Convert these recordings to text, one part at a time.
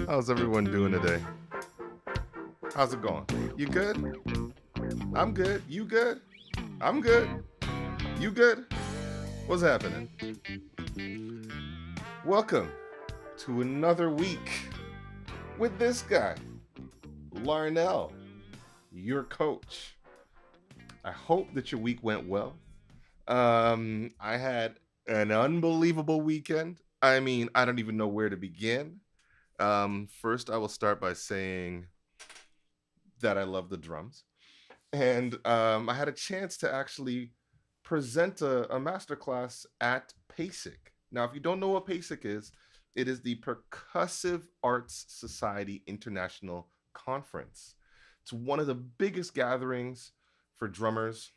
How's everyone doing today? How's it going? You good? I'm good. You good? I'm good. You good? What's happening? Welcome to another week with this guy, Larnell, your coach. I hope that your week went well. I had an unbelievable weekend. I mean, I don't even know where to begin. First, I will start by saying that I love the drums. And I had a chance to actually present a masterclass at PASIC. Now, if you don't know what PASIC is, it is the Percussive Arts Society International Conference. It's one of the biggest gatherings for drummers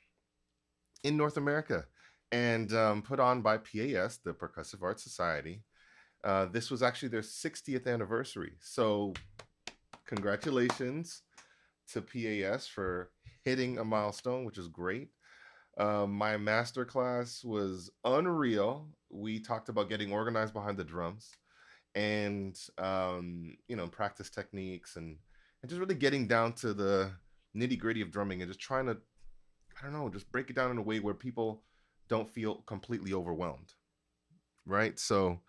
in North America and put on by PAS, the Percussive Arts Society. This was actually their 60th anniversary. So, congratulations to PAS for hitting a milestone, which is great. My master class was unreal. We talked about getting organized behind the drums and practice techniques and just really getting down to the nitty gritty of drumming and just trying to, I don't know, just break it down in a way where people don't feel completely overwhelmed. Right. So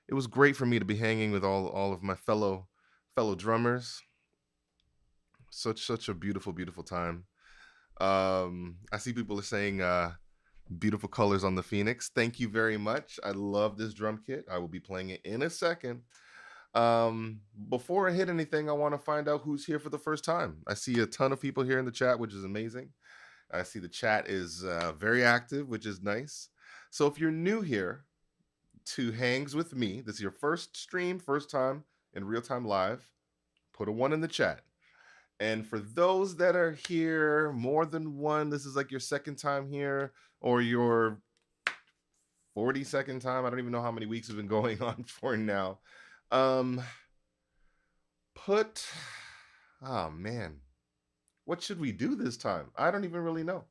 it was great for me to be hanging with all of my fellow drummers. Such a beautiful time. I see people are saying beautiful colors on the Phoenix. Thank you very much. I love this drum kit. I will be playing it in a second. Before I hit anything, I want to find out who's here for the first time. I see a ton of people here in the chat, which is amazing. I see the chat is very active, which is nice. So if you're new here to Hangs with me, this is your first stream, first time in real time live, put a 1 in the chat. And for those that are here more than one, this is like your second time here or your 42nd time. I don't even know how many weeks have been going on for now. Um, put, oh man, what should we do this time? I don't even really know.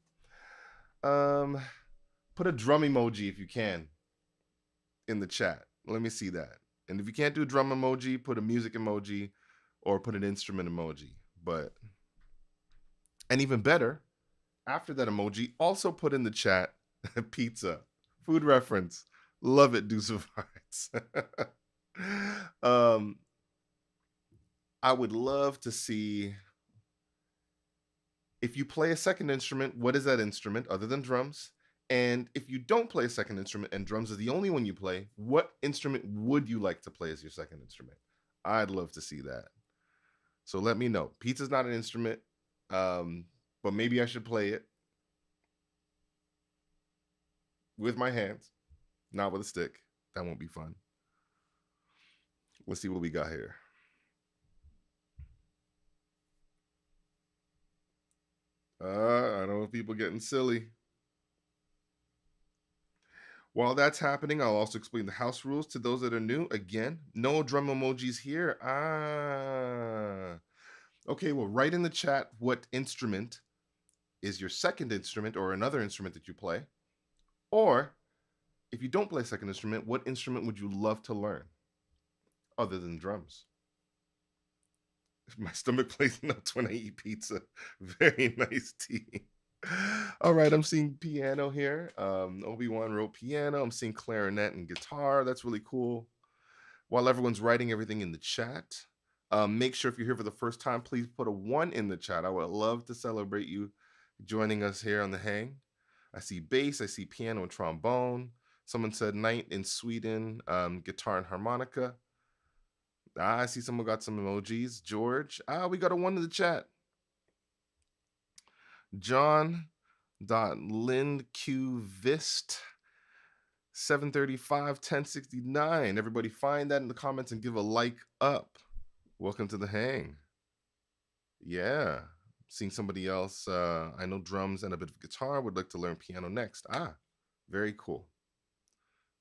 Put a drum emoji if you can in the chat. Let me see that. And if you can't do a drum emoji, put a music emoji or put an instrument emoji. And even better, after that emoji, also put in the chat pizza, food reference. Love it, Deuce of Hearts. I would love to see if you play a second instrument, what is that instrument other than drums? And if you don't play a second instrument and drums is the only one you play, what instrument would you like to play as your second instrument? I'd love to see that. So let me know. Pizza's not an instrument, but maybe I should play it with my hands, not with a stick. That won't be fun. Let's see what we got here. I don't know if people getting silly. While that's happening, I'll also explain the house rules to those that are new. Again, no drum emojis here. Okay, well, write in the chat what instrument is your second instrument or another instrument that you play. Or if you don't play a second instrument, what instrument would you love to learn other than drums? My stomach plays nuts when I eat pizza. Very nice tea. All right, I'm seeing piano here. Obi-Wan wrote piano. I'm seeing clarinet and guitar. That's really cool. While everyone's writing everything in the chat, make sure if you're here for the first time, please put a 1 in the chat. I would love to celebrate you joining us here on the hang. I see bass, I see piano and trombone. Someone said night in Sweden, guitar and harmonica. I see someone got some emojis. George, we got a 1 in the chat. John Lindqvist 735 1069. Everybody find that in the comments and give a like up. Welcome to the hang. Yeah, seeing somebody else. I know drums and a bit of guitar. Would like to learn piano next. Very cool.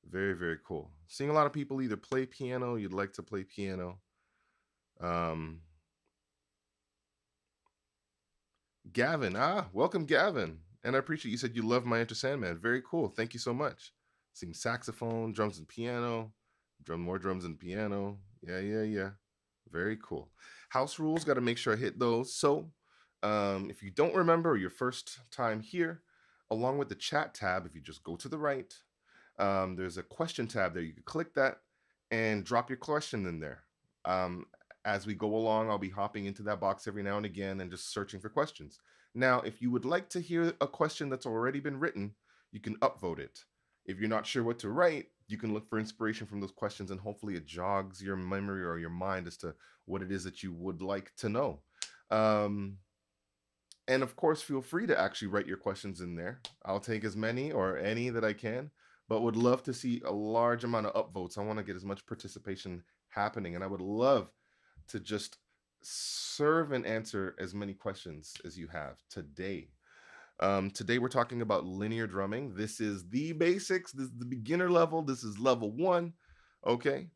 Very cool. Seeing a lot of people either play piano, you'd like to play piano. Gavin, welcome Gavin. And I appreciate you said you love my Enter Sandman. Very cool. Thank you so much. Seeing saxophone, drums and piano. more drums and piano. Yeah, yeah, yeah. Very cool. House rules, got to make sure I hit those. So, if you don't remember or your first time here, along with the chat tab, if you just go to the right, there's a question tab there. You can click that and drop your question in there. Um, as we go along, I'll be hopping into that box every now and again and just searching for questions. Now, if you would like to hear a question that's already been written, you can upvote it. If you're not sure what to write, you can look for inspiration from those questions and hopefully it jogs your memory or your mind as to what it is that you would like to know. Um, and of course, feel free to actually write your questions in there. I'll take as many or any that I can, but would love to see a large amount of upvotes. I want to get as much participation happening, and I would love to just serve and answer as many questions as you have today. Today, we're talking about linear drumming. This is the basics, this is the beginner level, this is level one. Okay,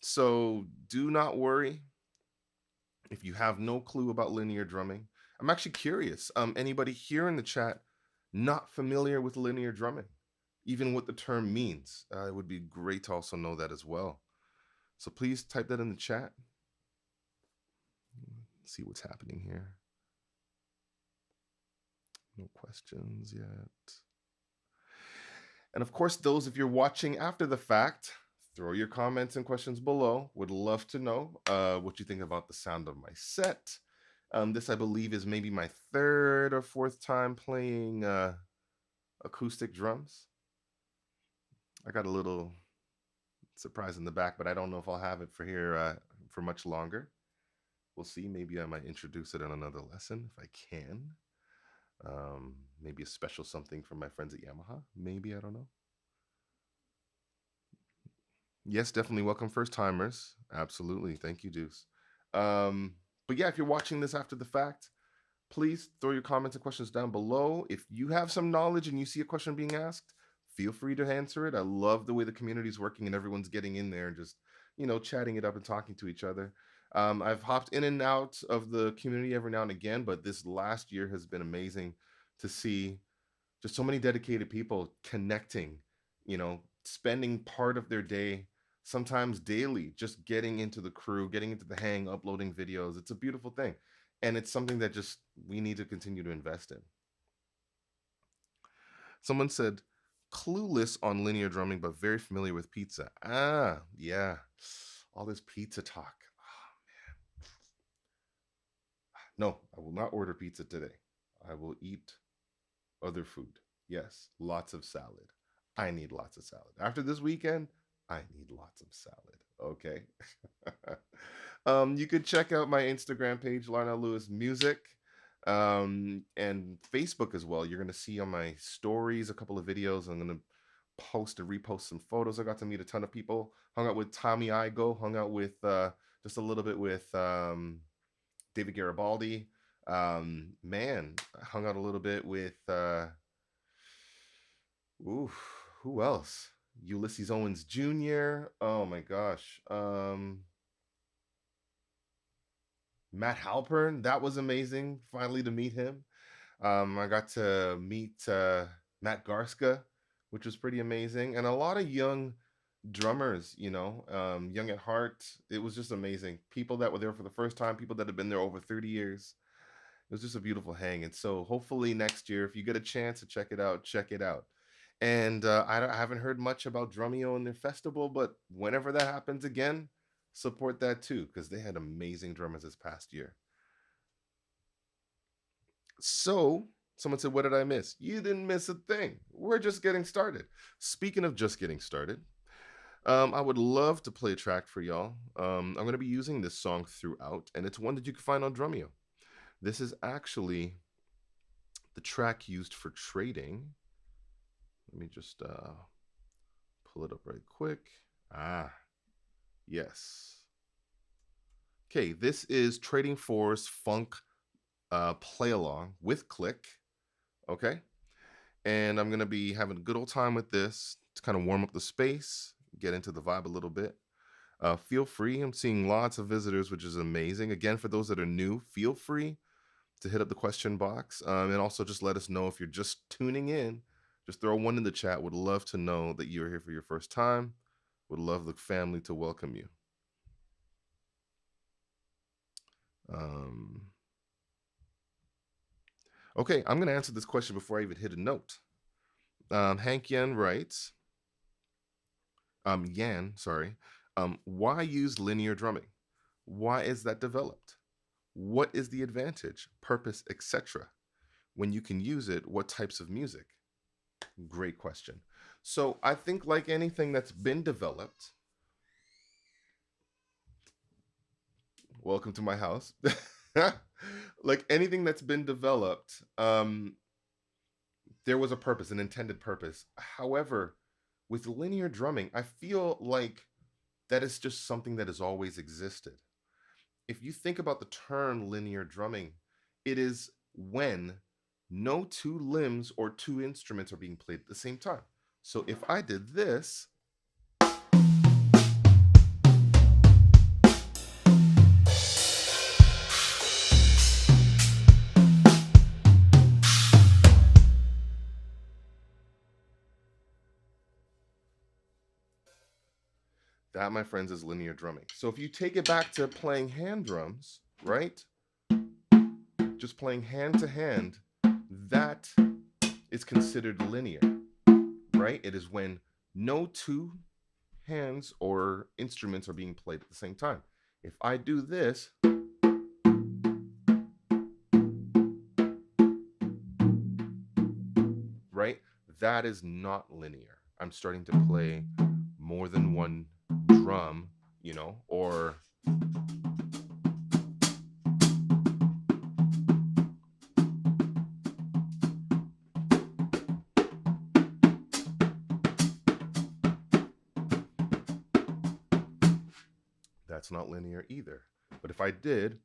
so do not worry if you have no clue about linear drumming. I'm actually curious. Anybody here in the chat not familiar with linear drumming, even what the term means? It would be great to also know that as well. So please type that in the chat. Let's see what's happening here. No questions yet. And of course, those if you're watching after the fact, throw your comments and questions below. Would love to know what you think about the sound of my set. This, I believe, is maybe my third or fourth time playing acoustic drums. I got a little surprise in the back, but I don't know if I'll have it for here for much longer. We'll see. Maybe I might introduce it in another lesson if I can. Maybe a special something from my friends at Yamaha. Maybe, I don't know. Yes, definitely welcome first timers. Absolutely. Thank you, Deuce. But yeah, if you're watching this after the fact, please throw your comments and questions down below. If you have some knowledge and you see a question being asked, feel free to answer it. I love the way the community is working and everyone's getting in there and just, chatting it up and talking to each other. I've hopped in and out of the community every now and again, but this last year has been amazing to see just so many dedicated people connecting, spending part of their day, sometimes daily, just getting into the crew, getting into the hang, uploading videos. It's a beautiful thing. And it's something that just we need to continue to invest in. Someone said, clueless on linear drumming, but very familiar with pizza. Ah, yeah. All this pizza talk. Oh, man. No, I will not order pizza today. I will eat other food. Yes, lots of salad. I need lots of salad. After this weekend, I need lots of salad. Okay. You could check out my Instagram page, Larnell Lewis Music, and Facebook as well. You're going to see on my stories a couple of videos. I'm going to post and repost some photos. I got to meet a ton of people. Hung out with Tommy Igo. Hung out with just a little bit with David Garibaldi. Man, I hung out a little bit with who else? Ulysses Owens Jr. Oh my gosh. Matt Halpern, that was amazing. Finally to meet him. I got to meet Matt Garska, which was pretty amazing, and a lot of young drummers, young at heart. It was just amazing. People that were there for the first time, people that have been there over 30 years. It was just a beautiful hang. And so hopefully next year, if you get a chance to check it out, check it out. And I haven't heard much about Drumeo and their festival, but whenever that happens again, support that too, because they had amazing drummers this past year. So someone said, what did I miss? You didn't miss a thing. We're just getting started. Speaking of just getting started, I would love to play a track for y'all. I'm going to be using this song throughout, and it's one that you can find on Drumeo. This is actually the track used for trading. Let me just pull it up right quick. Ah, yes. Okay, this is Trading 4's Funk play along with Click. Okay, and I'm gonna be having a good old time with this to kind of warm up the space, get into the vibe a little bit. Feel free. I'm seeing lots of visitors, which is amazing. Again, for those that are new, feel free to hit up the question box and also just let us know if you're just tuning in. Just throw one in the chat. Would love to know that you're here for your first time. Would love the family to welcome you. Um, okay, I'm going to answer this question before I even hit a note. Hank Yan writes, Yan, sorry, why use linear drumming? Why is that developed? What is the advantage, purpose, etc.? When you can use it, what types of music? Great question. So I think, like anything that's been developed, welcome to my house. Like anything that's been developed, there was a purpose, an intended purpose. However, with linear drumming, I feel like that is just something that has always existed. If you think about the term linear drumming, it is when no two limbs or two instruments are being played at the same time. So if I did this, that, my friends, is linear drumming. So if you take it back to playing hand drums, right? Just playing hand to hand, that is considered linear, right? It is when no two hands or instruments are being played at the same time. If I do this, right, that is not linear. I'm starting to play more than one drum, or that's not linear either. But if I did,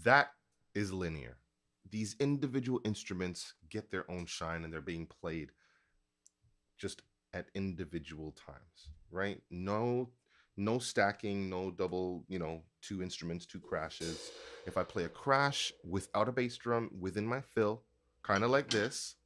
that is linear. These individual instruments get their own shine and they're being played just at individual times, right? No stacking, no double, two instruments, two crashes. If I play a crash without a bass drum within my fill, kind of like this,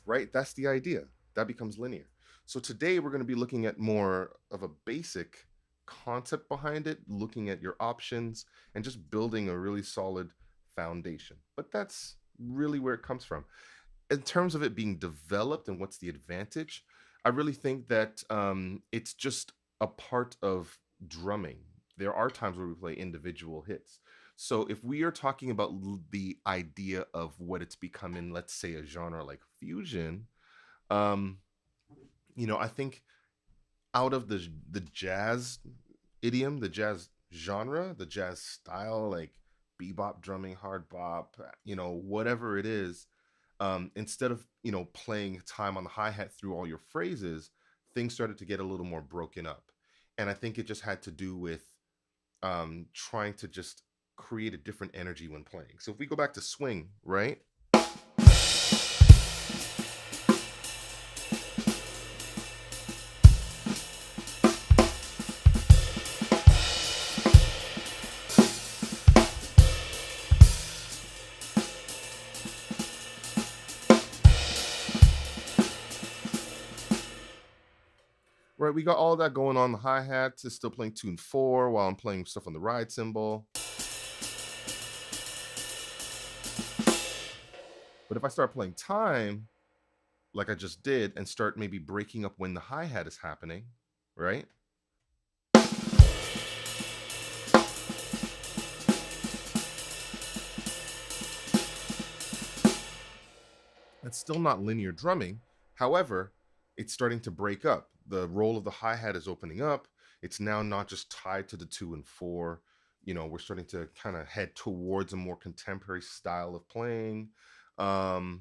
right? That's the idea. That becomes linear. So today we're going to be looking at more of a basic concept behind it, looking at your options and just building a really solid foundation. But that's really where it comes from. In terms of it being developed and what's the advantage, I really think that it's just a part of drumming. There are times where we play individual hits. So if we are talking about the idea of what it's become in, let's say, a genre like fusion, um, I think out of the jazz idiom, the jazz genre, the jazz style, like bebop drumming, hard bop, whatever it is, instead of playing time on the hi-hat through all your phrases, things started to get a little more broken up. And I think it just had to do with trying to just create a different energy when playing. So if we go back to swing, right? Right, we got all that going on. The hi-hat is still playing tune 4 while I'm playing stuff on the ride cymbal. But if I start playing time, like I just did, and start maybe breaking up when the hi-hat is happening, right? That's still not linear drumming. However, it's starting to break up. The role of the hi-hat is opening up. It's now not just tied to the 2 and 4. We're starting to kind of head towards a more contemporary style of playing. And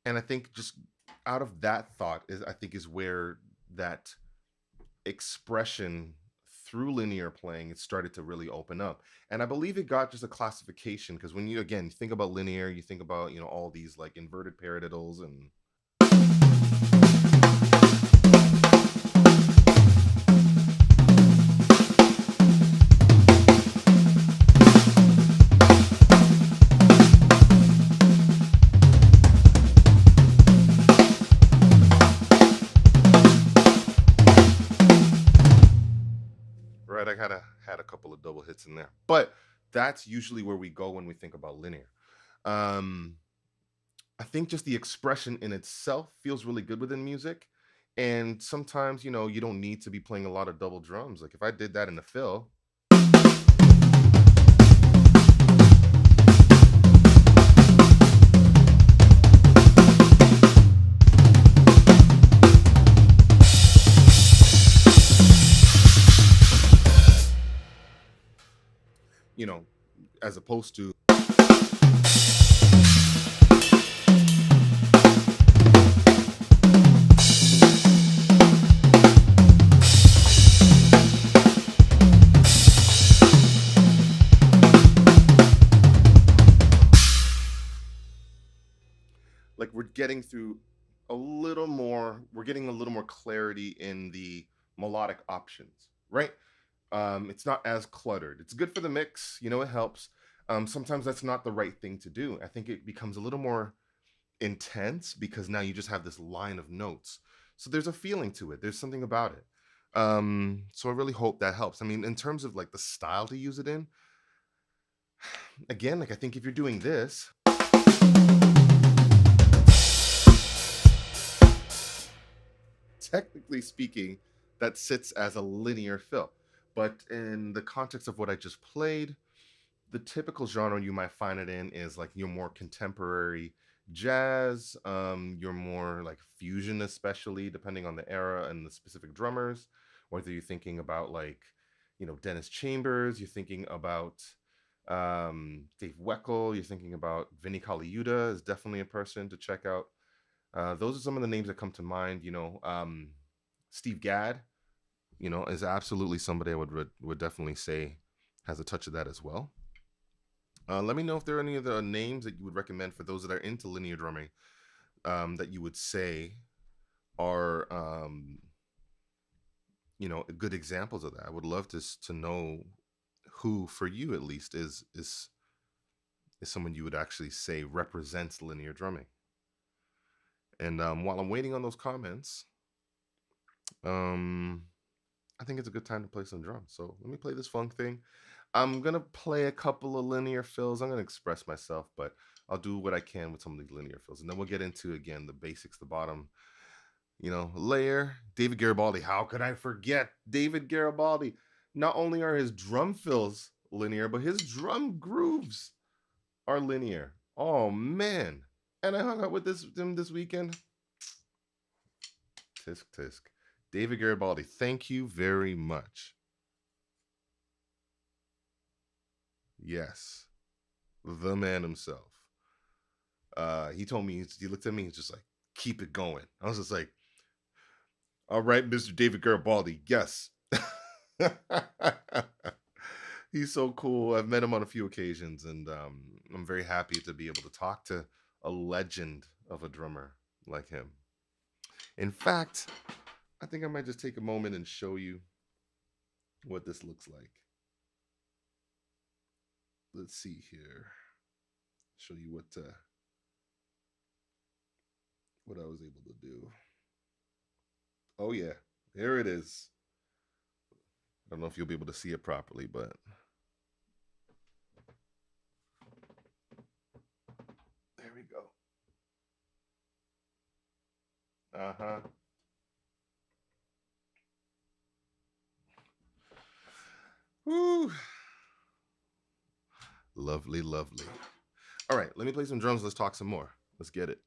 I think just out of that thought is where that expression through linear playing, it started to really open up. And I believe it got just a classification because when you again think about linear, you think about all these like inverted paradiddles and right. I had a couple of double hits in there, but that's usually where we go when we think about linear. Um, I think just the expression in itself feels really good within music. And sometimes, you don't need to be playing a lot of double drums. Like if I did that in a fill, you know, as opposed to like we're getting a little more clarity in the melodic options, right? It's not as cluttered. It's good for the mix, it helps. Sometimes that's not the right thing to do. I think it becomes a little more intense because now you just have this line of notes. So there's a feeling to it. There's something about it. So I really hope that helps. I mean, in terms of like the style to use it in, again, like I think if you're doing this, technically speaking, that sits as a linear fill. But in the context of what I just played, the typical genre you might find it in is like your more contemporary jazz, your more like fusion, especially depending on the era and the specific drummers. Whether you're thinking about like, Dennis Chambers, you're thinking about Dave Weckl, you're thinking about Vinnie Colaiuta is definitely a person to check out. Those are some of the names that come to mind. Steve Gadd, is absolutely somebody I would definitely say has a touch of that as well. Let me know if there are any of the names that you would recommend for those that are into linear drumming that you would say are, good examples of that. I would love to know who, for you at least, is someone you would actually say represents linear drumming. And while I'm waiting on those comments, I think it's a good time to play some drums. So let me play this funk thing. I'm gonna play a couple of linear fills. I'm gonna express myself, but I'll do what I can with some of these linear fills, and then we'll get into again the basics, the bottom, layer. David Garibaldi. How could I forget David Garibaldi? Not only are his drum fills linear, but his drum grooves are linear. Oh man! And I hung out with him this weekend. Tisk tisk. David Garibaldi, thank you very much. Yes, the man himself. He told me, he looked at me, he's just like, keep it going. I was just like, all right, Mr. David Garibaldi, yes. He's so cool. I've met him on a few occasions, and I'm very happy to be able to talk to a legend of a drummer like him. In fact, I think I might just take a moment and show you what this looks like. Let's see here. Show you what I was able to do. Oh yeah, there it is. I don't know if you'll be able to see it properly, but there we go. Uh-huh. Woo. Lovely, lovely. All right, let me play some drums. Let's talk some more. Let's get it.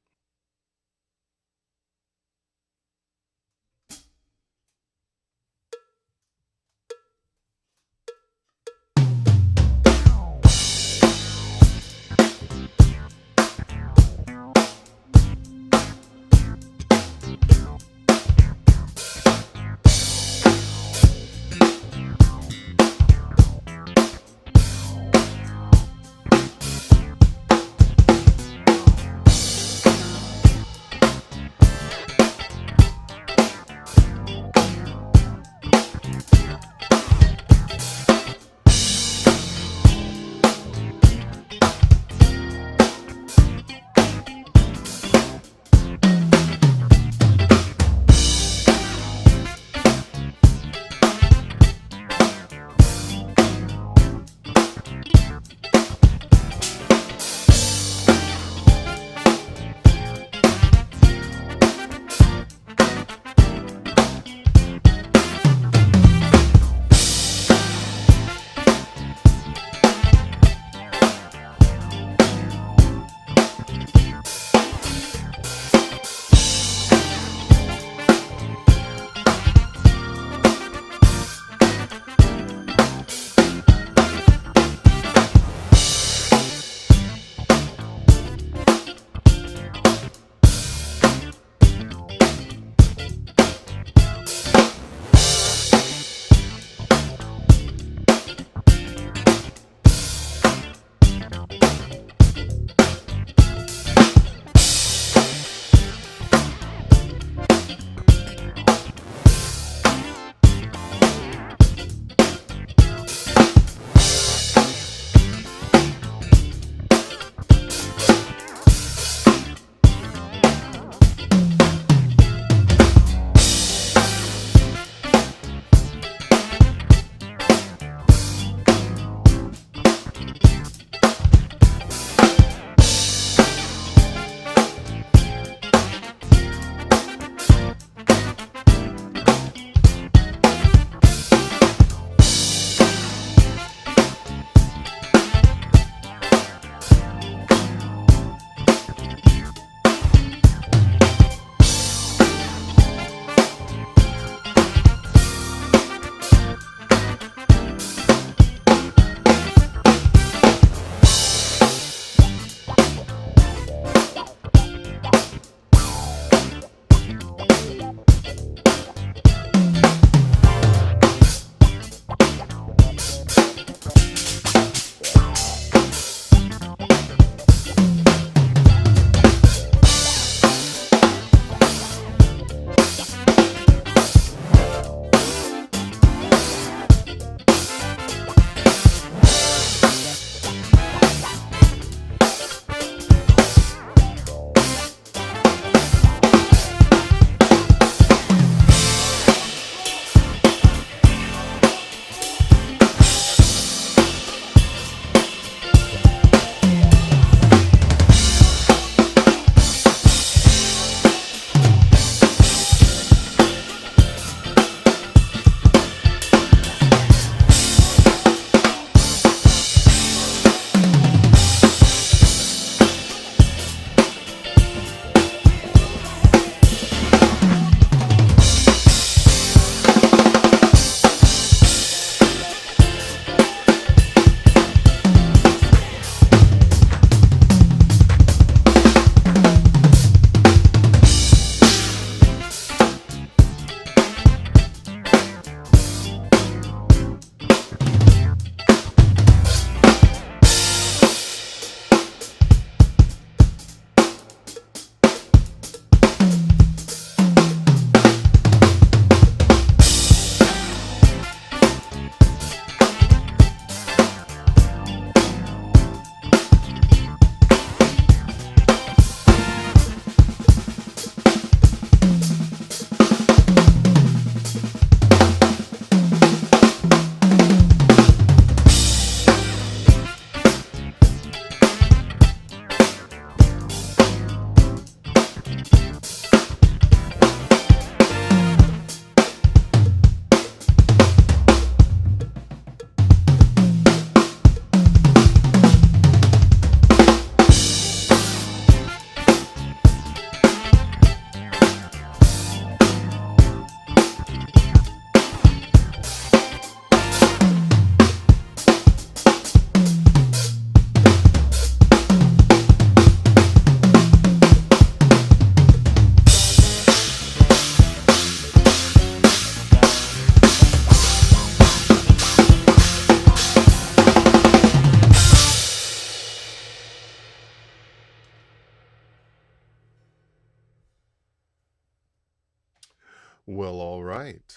Well, all right.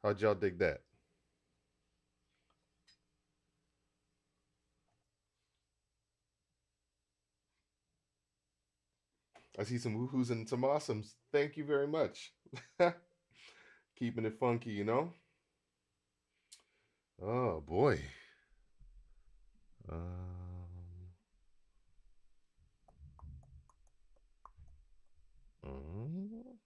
How'd y'all dig that? I see some woohoos and some awesomes. Thank you very much. Keeping it funky, you know? Oh, boy. Mm,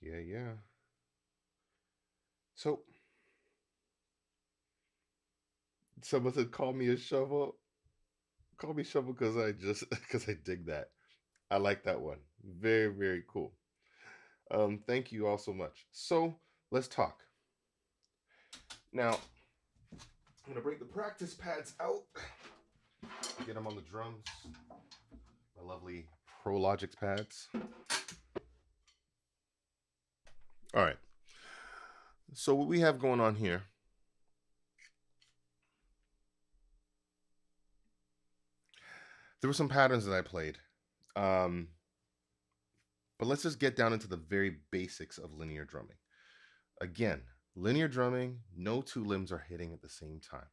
yeah, yeah. So, someone said, call me a shovel. Call me shovel because I just, because I dig that. I like that one. Very, very cool. Thank you all so much. So, let's talk. Now, I'm going to bring the practice pads out, get them on the drums. My lovely Prologix pads. All right. So what we have going on here, there were some patterns that I played. Um, but let's just get down into the very basics of linear drumming. Again, linear drumming, no two limbs are hitting at the same time.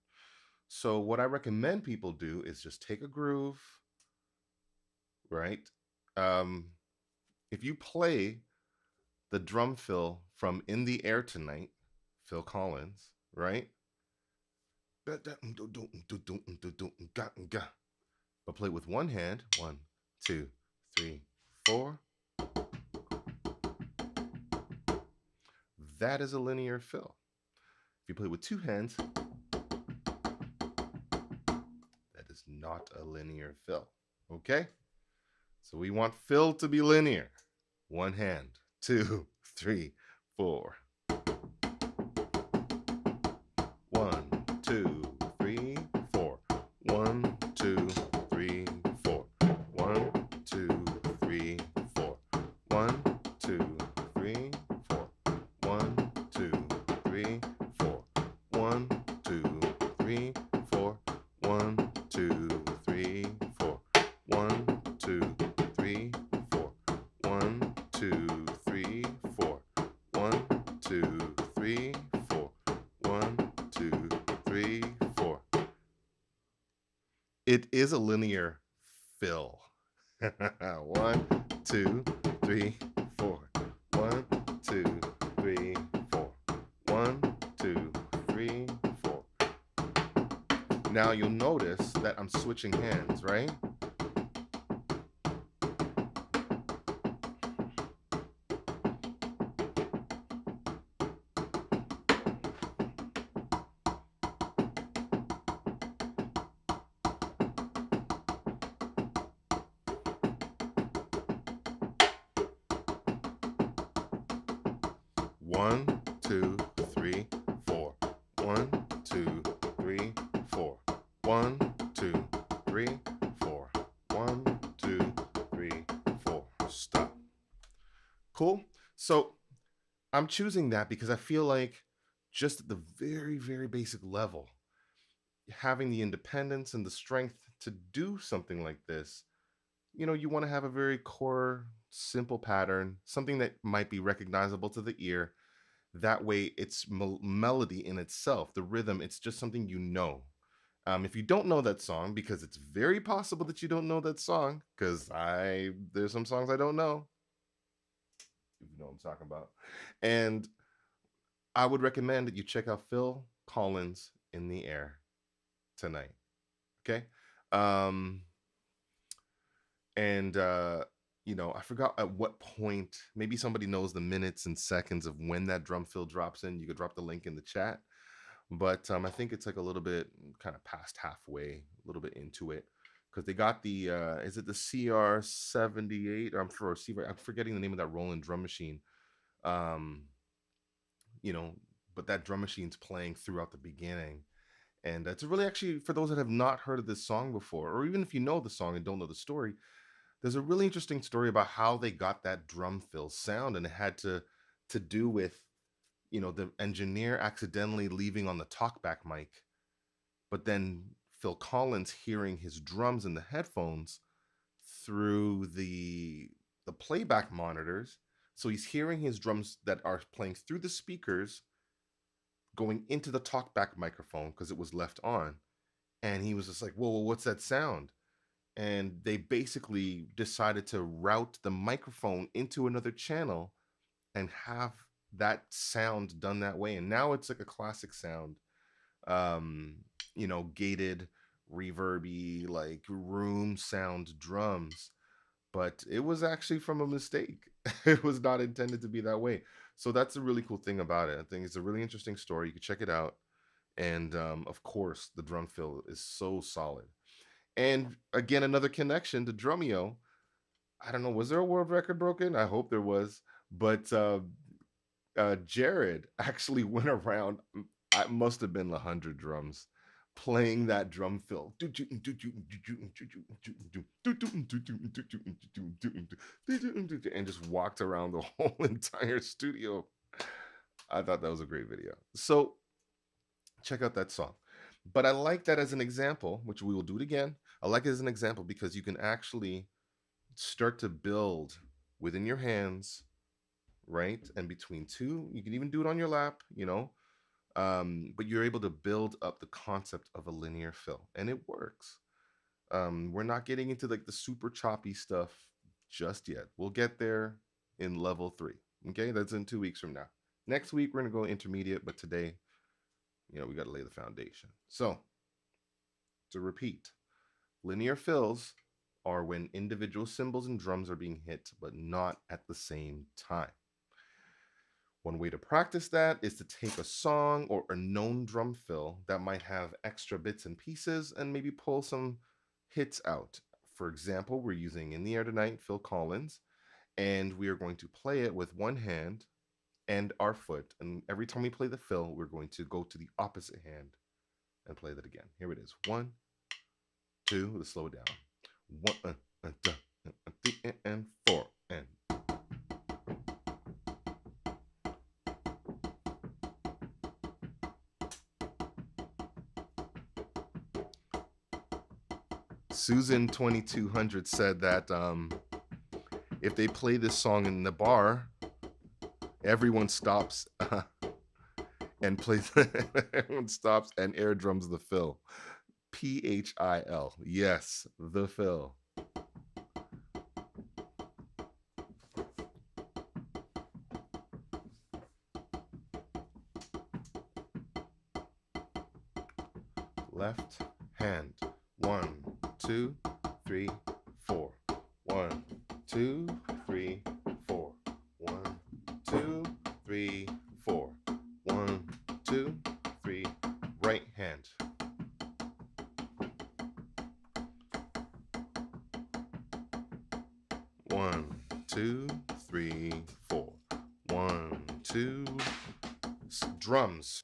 So what I recommend people do is just take a groove, right? Um, if you play the drum fill from In the Air Tonight, Phil Collins, right? But play with one hand. One, two, three, four. That is a linear fill. If you play with two hands, that is not a linear fill. Okay? So we want fill to be linear. One hand, two, three, four. One, two, three, four. One, two, three, four. One, two, three, four. One, two, three, four. One, two, three, four. One, two, three, four. One, two, three, four. One, two, three, four. One, two, three, four. One, two, three, four. One, two, three, four. It is a linear fill. One, two, three, four. One, two, three, four. One, two, three, four. Now you'll notice that I'm switching hands, right? One, two, three, four. One, two, three, four. One, two, three, four. One, two, three, four. Stop. Cool. So I'm choosing that because I feel like just at the very, very basic level, having the independence and the strength to do something like this, you want to have a very core, simple pattern, something that might be recognizable to the ear. That way, it's melody in itself, the rhythm, it's just something you know. If you don't know that song, because it's very possible that you don't know that song, because there's some songs I don't know, if you know what I'm talking about. And I would recommend that you check out Phil Collins in the Air tonight. Okay. Um, and I forgot at what point, maybe somebody knows the minutes and seconds of when that drum fill drops in. You could drop the link in the chat. But I think it's like a little bit kind of past halfway, a little bit into it. Because they got the is it the CR78? Or I'm forgetting the name of that Roland drum machine. Um, you know, but that drum machine's playing throughout the beginning. And it's really actually for those that have not heard of this song before, or even if you know the song and don't know the story, there's a really interesting story about how they got that drum fill sound, and it had to do with the engineer accidentally leaving on the talkback mic, but then Phil Collins hearing his drums in the headphones through the playback monitors. So he's hearing his drums that are playing through the speakers going into the talkback microphone because it was left on. And he was just like, whoa, what's that sound? And they basically decided to route the microphone into another channel and have that sound done that way. And now it's like a classic sound, um, gated, reverby, like room sound drums. But it was actually from a mistake. It was not intended to be that way. So that's a really cool thing about it. I think it's a really interesting story. You can check it out. And of course, the drum fill is so solid. And again, another connection to Drumeo. I don't know, was there a world record broken? I hope there was. But Jared actually went around, I must have been 100 drums, playing that drum fill. And just walked around the whole entire studio. I thought that was a great video. So check out that song. But I like that as an example, which we will do it again. I like it as an example because you can actually start to build within your hands, right? And between two, you can even do it on your lap, but you're able to build up the concept of a linear fill, and it works. We're not getting into like the super choppy stuff just yet. We'll get there in level 3. Okay, that's in 2 weeks from now. Next week we're gonna go intermediate, but today, we got to lay the foundation. So to repeat, linear fills are when individual cymbals and drums are being hit, but not at the same time. One way to practice that is to take a song or a known drum fill that might have extra bits and pieces and maybe pull some hits out. For example, we're using In the Air Tonight, Phil Collins, and we are going to play it with one hand and our foot. And every time we play the fill, we're going to go to the opposite hand and play that again. Here it is. 1, 2, let's slow it down. 1, 2, 3, and 4, and Susan 2200 said that if they play this song in the bar, everyone stops and plays. Everyone stops and air drums the fill. PHIL. Yes, the fill. Left hand. 1, 2, 3, 4. 1, 2, 3, 4. 1, 2, 3, 4. 1, 2, 3. Right hand. One, 2, 3, 4. 1, 2. Drums.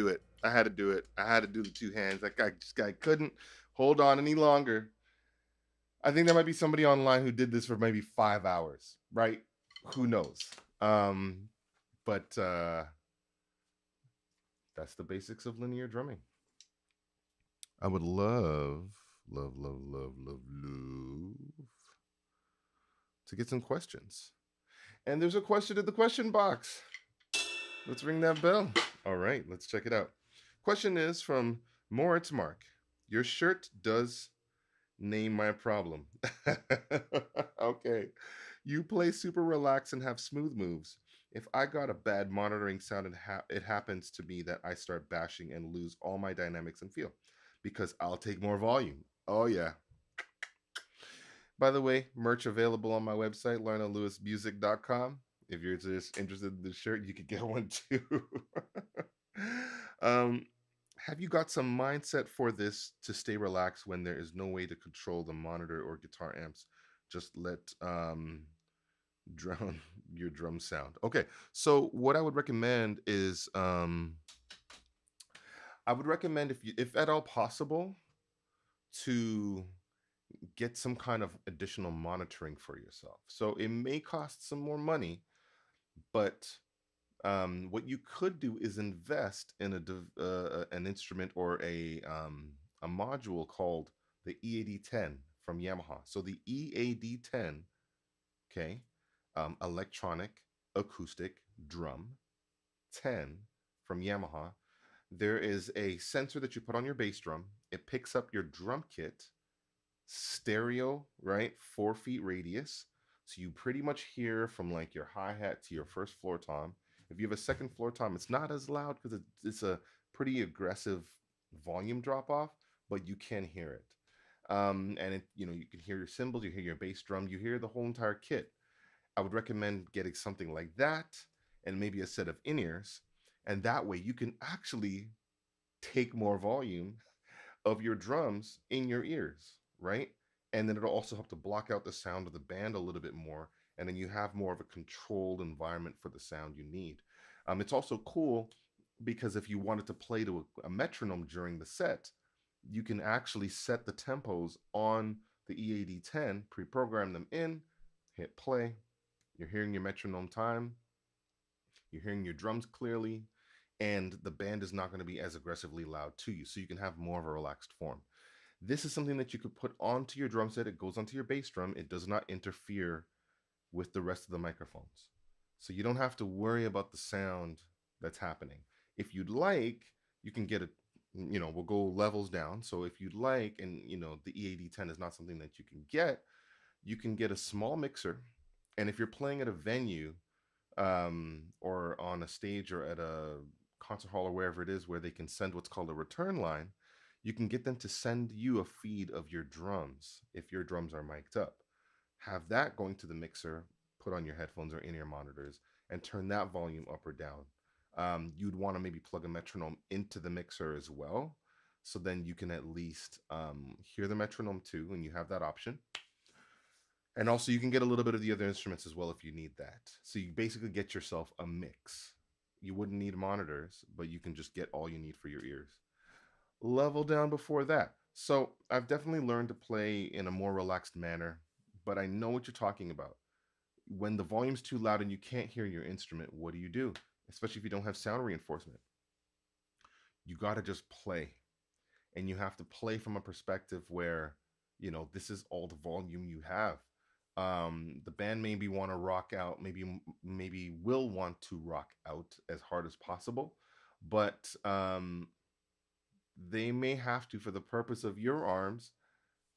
do it. I had to do it. I had to do the two hands. Like I couldn't hold on any longer. I think there might be somebody online who did this for maybe 5 hours, right? Who knows? Um, but that's the basics of linear drumming. I would love to get some questions. And there's a question in the question box. Let's ring that bell. All right, let's check it out. Question is from Moritz Mark. Your shirt does name my problem. Okay. You play super relaxed and have smooth moves. If I got a bad monitoring sound and it happens to be that I start bashing and lose all my dynamics and feel because I'll take more volume. Oh, yeah. By the way, merch available on my website, larnelllewismusic.com. If you're just interested in the shirt, you could get one too. um, have you got some mindset for this to stay relaxed when there is no way to control the monitor or guitar amps? Just let drown your drum sound. Okay, so what I would recommend is I would recommend if at all possible, to get some kind of additional monitoring for yourself. So it may cost some more money, but what you could do is invest in an instrument or a module called the EAD10 from Yamaha. So the EAD10, okay, electronic acoustic drum 10 from Yamaha. There is a sensor that you put on your bass drum. It picks up your drum kit, stereo, right? 4 feet radius. So you pretty much hear from like your hi-hat to your first floor tom. If you have a second floor tom, it's not as loud because it's a pretty aggressive volume drop off, but you can hear it. And you can hear your cymbals, you hear your bass drum, you hear the whole entire kit. I would recommend getting something like that and maybe a set of in-ears. And that way you can actually take more volume of your drums in your ears, right? And then it'll also help to block out the sound of the band a little bit more. And then you have more of a controlled environment for the sound you need. It's also cool because if you wanted to play to a metronome during the set, you can actually set the tempos on the EAD10, pre-program them in, hit play. You're hearing your metronome time, you're hearing your drums clearly, and the band is not going to be as aggressively loud to you. So you can have more of a relaxed form. This is something that you could put onto your drum set. It goes onto your bass drum. It does not interfere with the rest of the microphones. So you don't have to worry about the sound that's happening. If you'd like, you can get it, we'll go levels down. So if you'd like, and the EAD10 is not something that you can get a small mixer. And if you're playing at a venue, or on a stage or at a concert hall or wherever it is where they can send what's called a return line, you can get them to send you a feed of your drums if your drums are mic'd up. Have that going to the mixer, put on your headphones or in-ear monitors, and turn that volume up or down. You'd want to maybe plug a metronome into the mixer as well. So then you can at least hear the metronome too, and you have that option. And also, you can get a little bit of the other instruments as well if you need that. So you basically get yourself a mix. You wouldn't need monitors, but you can just get all you need for your ears. Level down before that. So I've definitely learned to play in a more relaxed manner, but I know what you're talking about. When the volume's too loud and you can't hear your instrument, what do you do? Especially if you don't have sound reinforcement. You got to just play. And you have to play from a perspective where, this is all the volume you have. The band maybe want to rock out, maybe will want to rock out as hard as possible, but they may have to, for the purpose of your arms,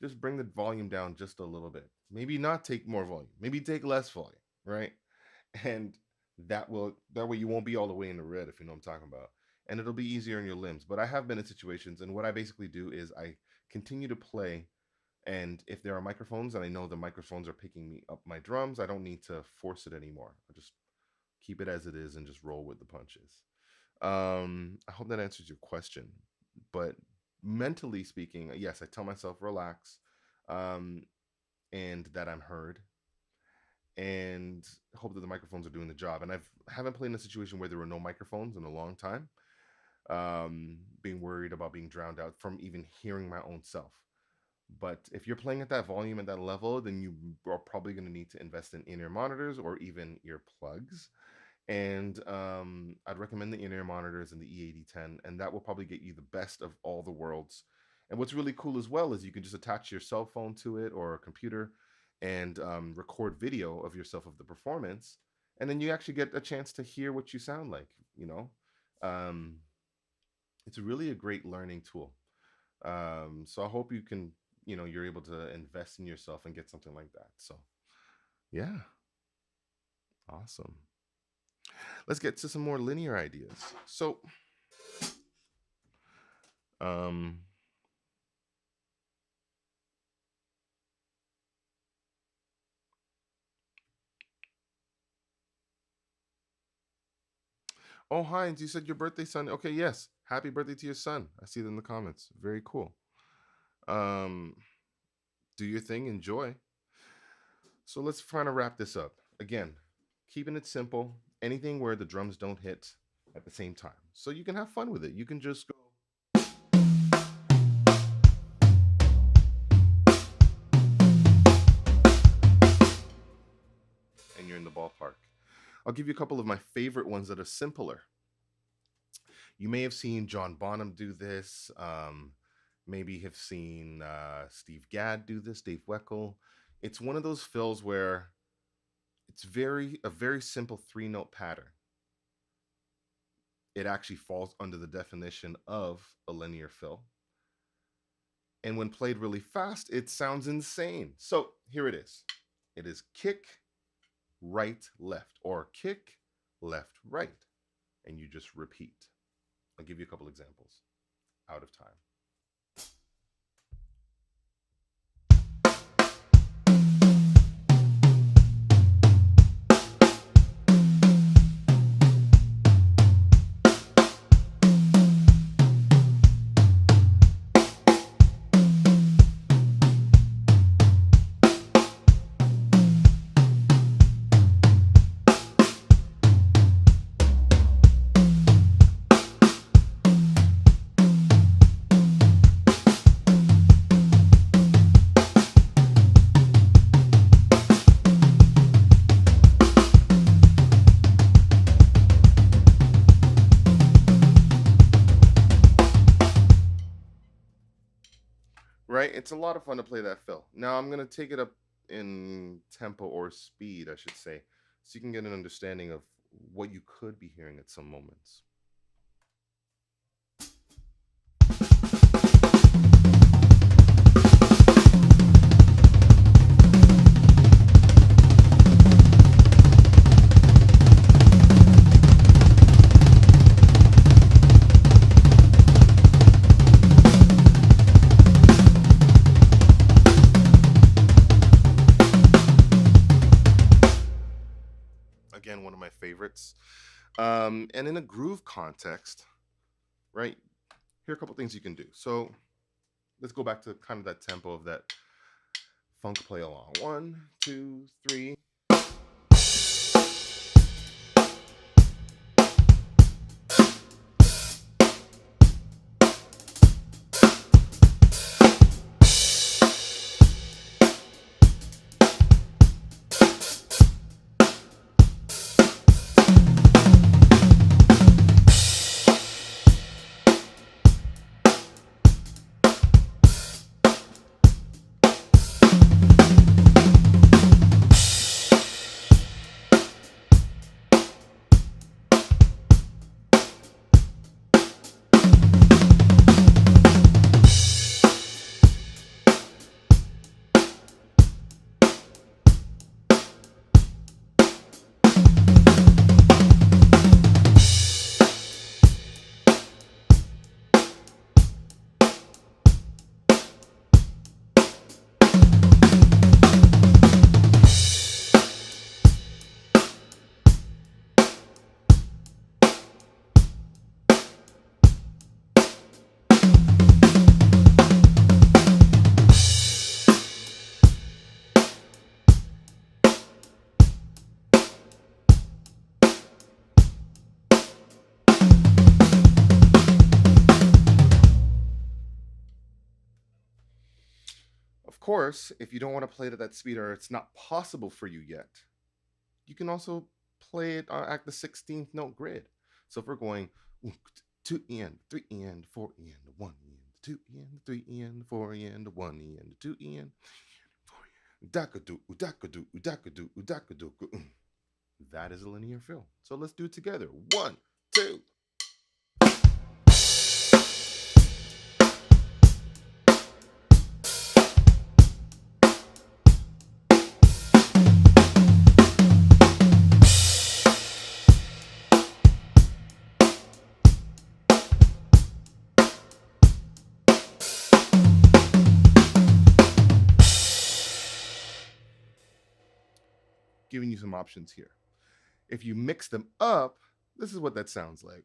just bring the volume down just a little bit. Maybe not take more volume, maybe take less volume, right? And that way you won't be all the way in the red, if you know what I'm talking about. And it'll be easier in your limbs. But I have been in situations, and what I basically do is I continue to play. And if there are microphones and I know the microphones are picking me up my drums, I don't need to force it anymore. I just keep it as it is and just roll with the punches. I hope that answers your question. But mentally speaking, yes, I tell myself relax, um, and that I'm heard, and hope that the microphones are doing the job. And haven't played in a situation where there were no microphones in a long time. being worried about being drowned out from even hearing my own self. But if you're playing at that volume at that level, then you are probably going to need to invest in in-ear monitors or even earplugs. And I'd recommend the in-ear monitors and the E8010, and that will probably get you the best of all the worlds. And what's really cool as well is you can just attach your cell phone to it or a computer and record video of yourself of the performance, and then you actually get a chance to hear what you sound like. You know, um, it's really a great learning tool. So I hope you can, you're able to invest in yourself and get something like that. So yeah, awesome. Let's get to some more linear ideas. So, um, oh, Heinz, you said your birthday Sunday. Okay, yes. Happy birthday to your son. I see it in the comments. Very cool. Um, do your thing, enjoy. So let's try to wrap this up. Again, keeping it simple, anything where the drums don't hit at the same time. So you can have fun with it. You can just go and you're in the ballpark. I'll give you a couple of my favorite ones that are simpler. You may have seen John Bonham do this. Maybe have seen Steve Gadd do this, Dave Weckl. It's one of those fills where it's a very simple 3-note pattern. It actually falls under the definition of a linear fill. And when played really fast, it sounds insane. So here it is. It is kick, right, left, or kick, left, right. And you just repeat. I'll give you a couple examples. Out of time. Right? It's a lot of fun to play that fill. Now I'm going to take it up in tempo or speed, I should say, so you can get an understanding of what you could be hearing at some moments. Again, one of my favorites. And in a groove context, right? Here are a couple things you can do. So let's go back to kind of that tempo of that funk play along. 1, 2, 3. course, if you don't want to play it at that speed or it's not possible for you yet, you can also play it at the 16th note grid. So if we're going 2 3 4 1 2 3 4 1 2 Udakadu, udakadu, udakadu, udakadu. That is a linear fill. So let's do it together. 1, 2. Giving you some options here. If you mix them up, this is what that sounds like.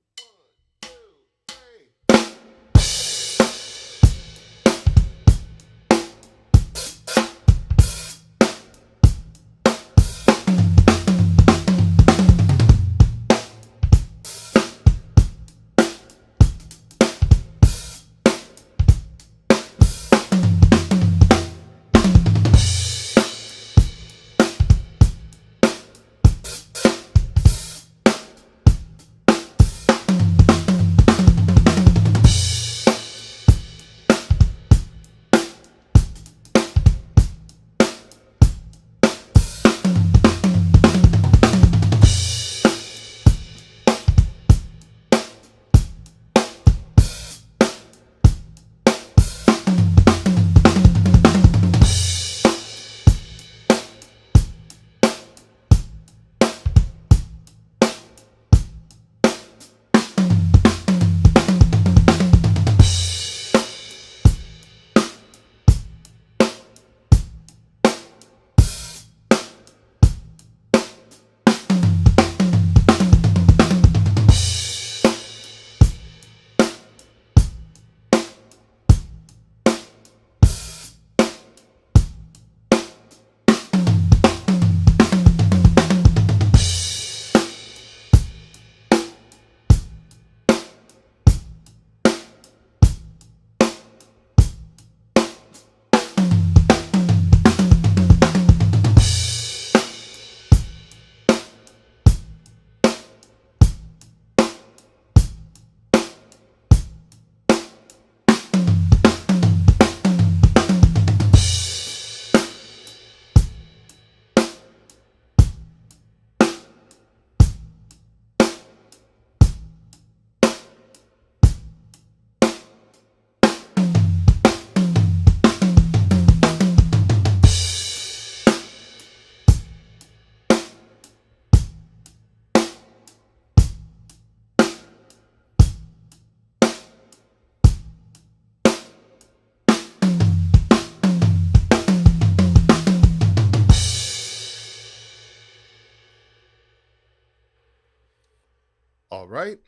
All right.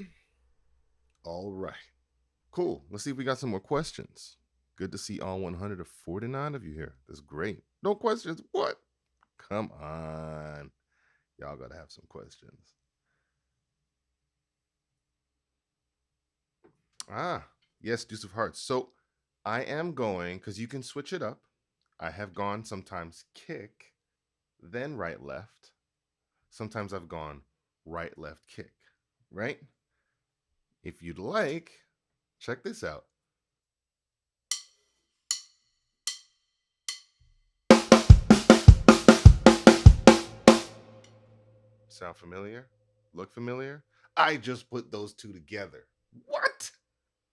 All right. Cool. Let's see if we got some more questions. Good to see all 149 of you here. That's great. No questions? What? Come on. Y'all got to have some questions. Yes, Deuce of Hearts. So I am going, because you can switch it up. I have gone sometimes kick, then right, left. Sometimes I've gone right, left, kick, right? If you'd like, check this out. Sound familiar? Look familiar? I just put those two together. What?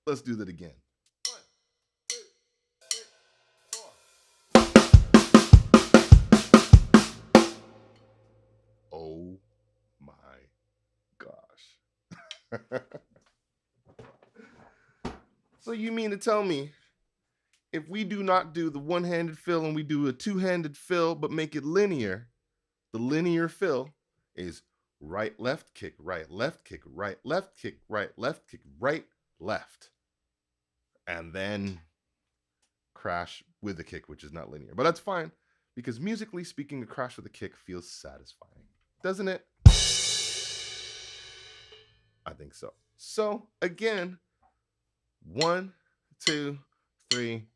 Let's do that again. 1, 2, 3, 4. Oh my gosh. So you mean to tell me if we do not do the one-handed fill and we do a two-handed fill but make it linear, the linear fill is right, left, kick, right, left, kick, right, left, kick, right, left, kick, right, left. And then crash with the kick, which is not linear. But that's fine, because musically speaking, a crash with a kick feels satisfying. Doesn't it? I think so. So again, 1, 2, 3.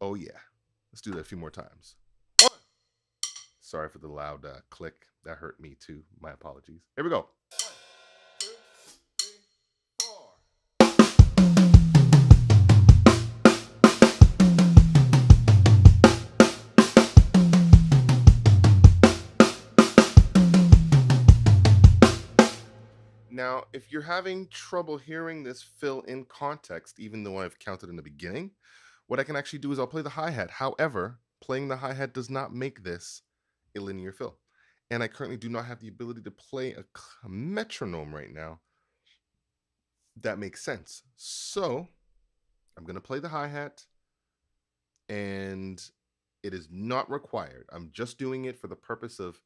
Oh, yeah. Let's do that a few more times. 1. Sorry for the loud click. That hurt me too. My apologies. Here we go. 1, 2, 3, 4. Now, if you're having trouble hearing this fill in context, even though I've counted in the beginning, what I can actually do is I'll play the hi-hat. However, playing the hi-hat does not make this a linear fill. And I currently do not have the ability to play a metronome right now. That makes sense. So I'm going to play the hi-hat, and it is not required. I'm just doing it for the purpose of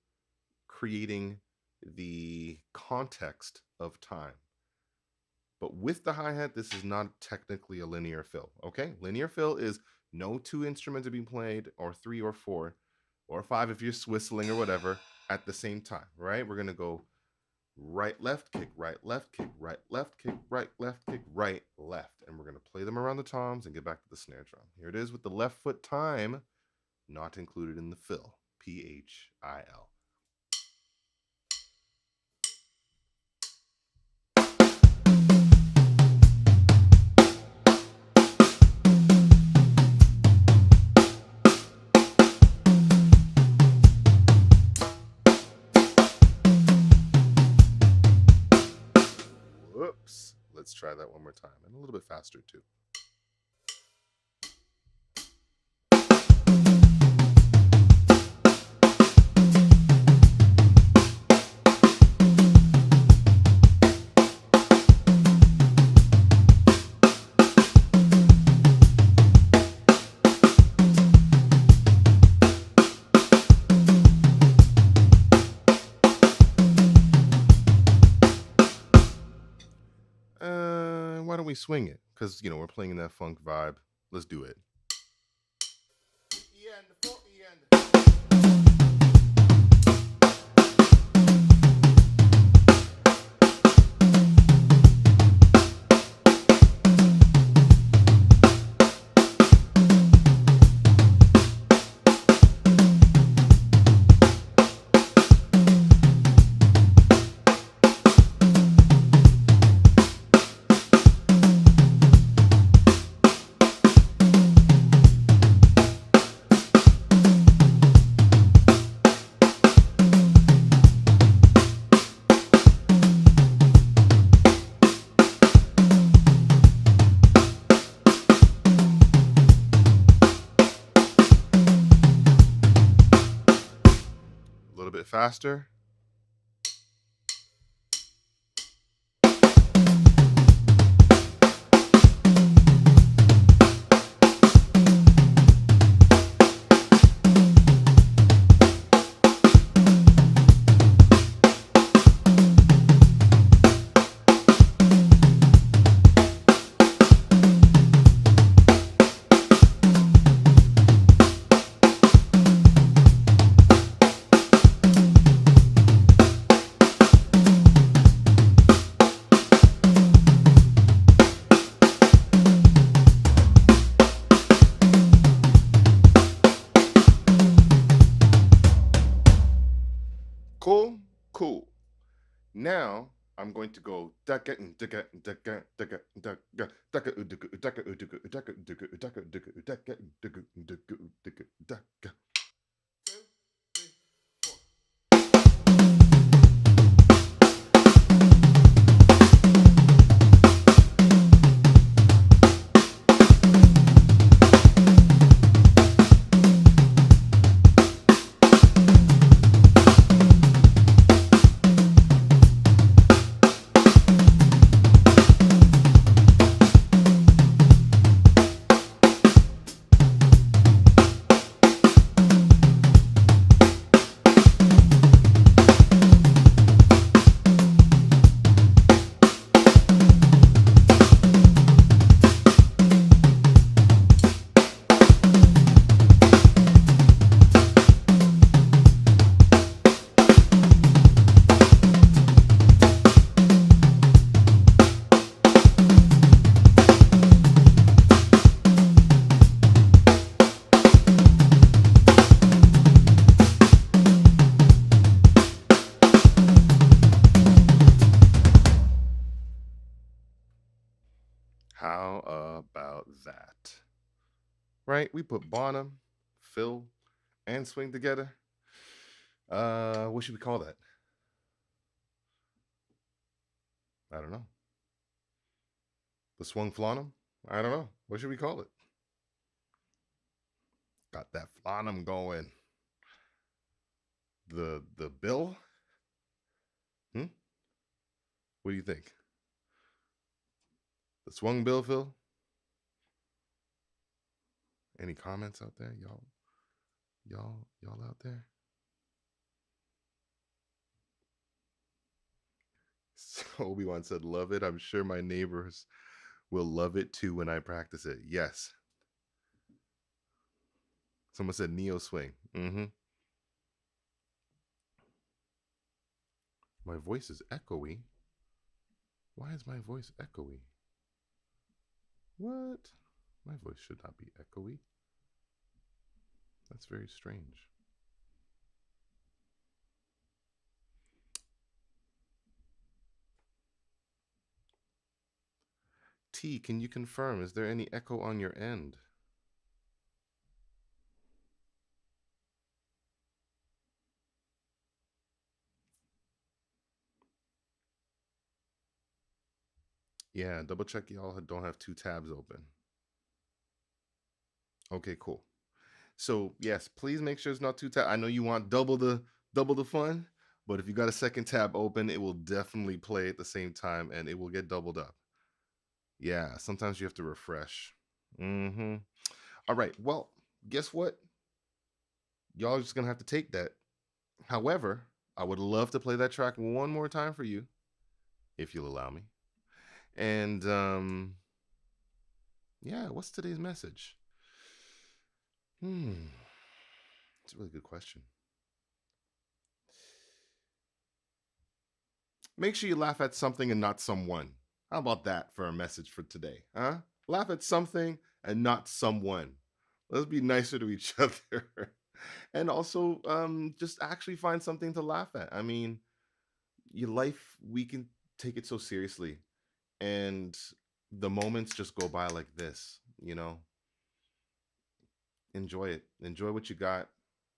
creating the context of time. But with the hi-hat, this is not technically a linear fill, okay? Linear fill is no two instruments are being played, or 3 or 4, or 5 if you're whistling or whatever, at the same time, right? We're gonna go right, left, kick, right, left, kick, right, left, kick, right, left, kick, right, left. And we're gonna play them around the toms and get back to the snare drum. Here it is with the left foot time, not included in the fill, P-H-I-L. Whoops. Let's try that one more time, and a little bit faster too. Why don't we swing it? Because, we're playing in that funk vibe. Let's do it. A little bit faster. Cool. Now I'm going to go right? We put Bonham, fill, and swing together. What should we call that? I don't know. The swung flanum? I don't know. What should we call it? Got that flanum going. The bill? Hmm? What do you think? The swung bill, Phil? Any comments out there, y'all out there? So Obi-Wan said, "Love it. I'm sure my neighbors will love it too when I practice it." Yes. Someone said neo swing. Mm-hmm. My voice is echoey. Why is my voice echoey? What? My voice should not be echoey. That's very strange. T, can you confirm? Is there any echo on your end? Yeah, double check y'all don't have two tabs open. Okay, cool. So yes, please make sure it's not two tab. I know you want double the fun, but if you got a second tab open, it will definitely play at the same time and it will get doubled up. Yeah, sometimes you have to refresh. Mm-hmm. All right. Well, guess what? Y'all are just gonna have to take that. However, I would love to play that track one more time for you, if you'll allow me. And yeah, what's today's message? It's a really good question. Make sure you laugh at something and not someone. How about that for a message for today? Huh? Laugh at something and not someone. Let's be nicer to each other. And also, just actually find something to laugh at. I mean, your life, we can take it so seriously. And the moments just go by like this, you know? Enjoy it. Enjoy what you got.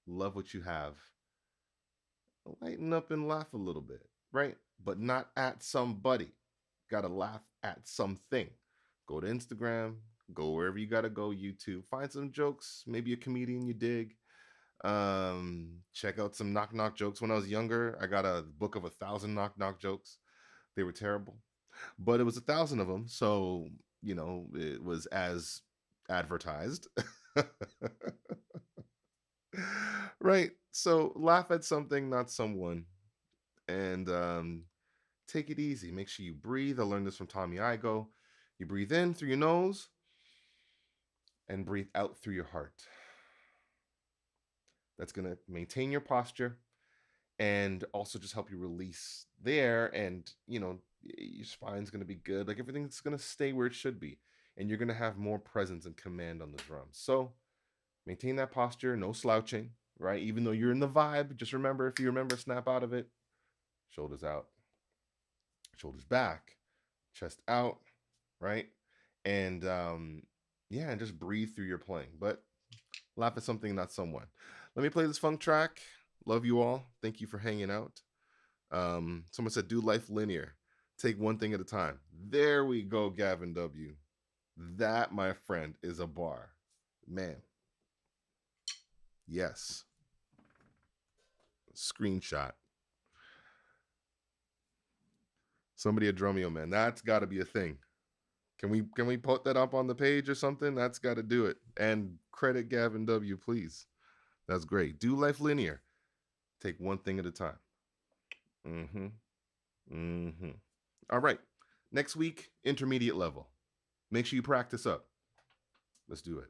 Love what you have. Lighten up and laugh a little bit, right? But not at somebody. Gotta laugh at something. Go to Instagram, go wherever you gotta go, YouTube, find some jokes, maybe a comedian you dig. Check out some knock knock jokes. When I was younger, I got a book of 1,000 knock knock jokes. They were terrible, but it was 1,000 of them, so you know it was as advertised. Right. So laugh at something, not someone, and take it easy. Make sure you breathe. I learned this from Tommy Igo. You breathe in through your nose and breathe out through your heart. That's going to maintain your posture and also just help you release there. And, you know, your spine's going to be good. Like everything's going to stay where it should be. And you're going to have more presence and command on the drums. So maintain that posture, no slouching, right? Even though you're in the vibe, just remember, if you remember, snap out of it. Shoulders out, shoulders back, chest out, right? And yeah, and just breathe through your playing. But laugh at something, not someone. Let me play this funk track. Love you all. Thank you for hanging out. Someone said, do life linear. Take one thing at a time. There we go, Gavin W. That, my friend, is a bar. Man. Yes. Screenshot. Somebody a Drumeo, man. That's got to be a thing. Can we put that up on the page or something? That's got to do it. And credit Gavin W, please. That's great. Do life linear. Take one thing at a time. All right. Next week, intermediate level. Make sure you practice up. Let's do it.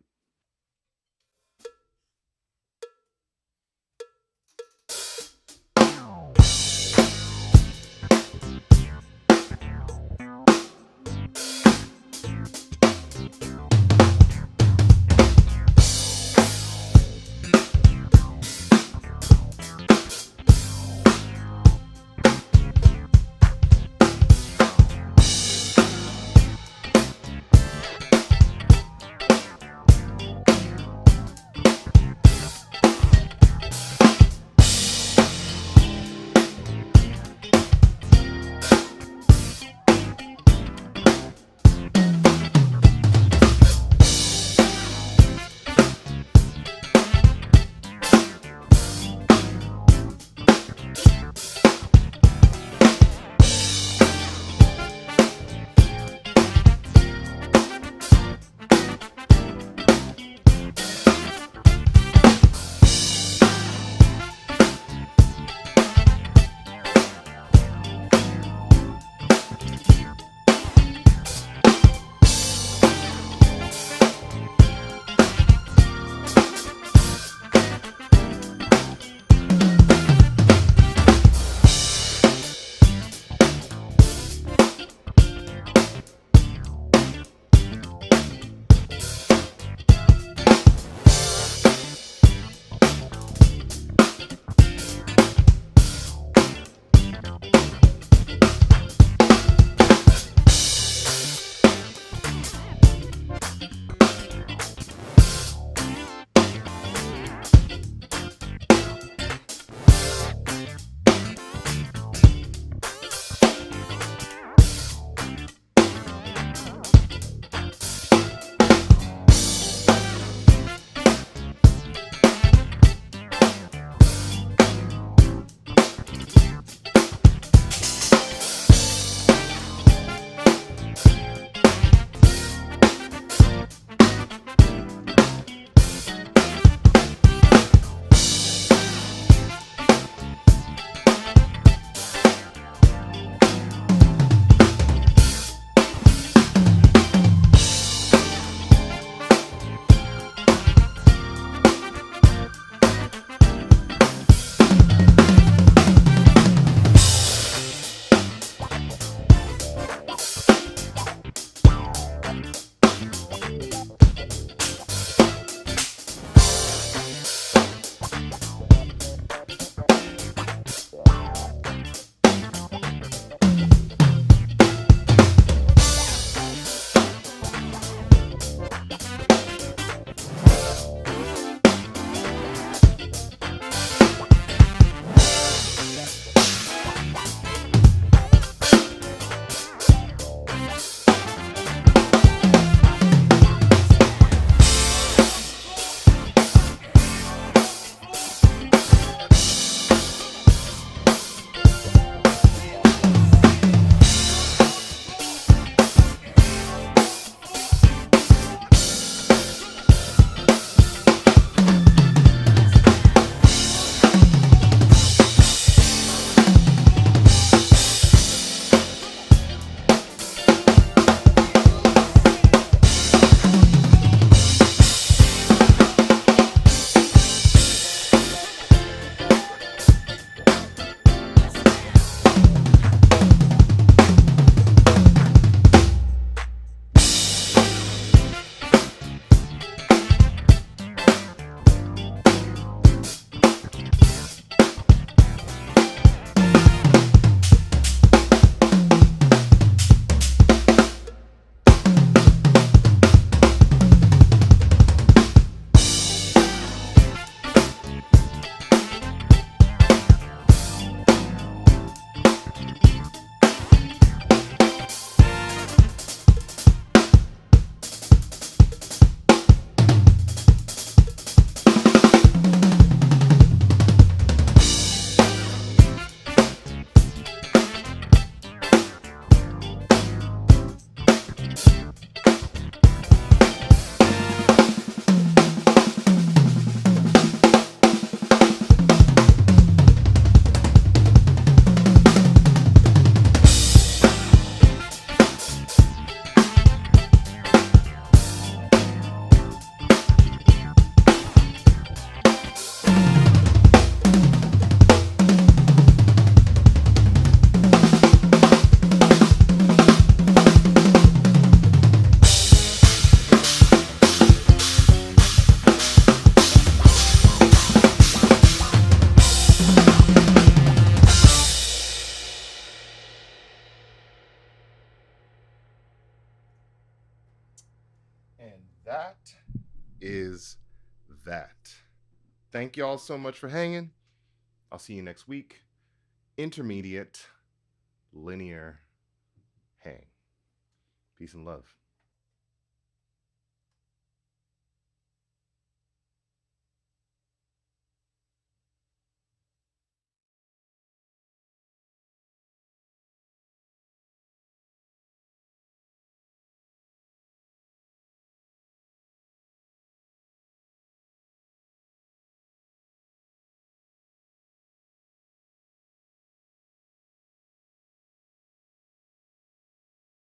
that. Thank y'all so much for hanging. I'll see you next week. Intermediate, linear, hang. Peace and love.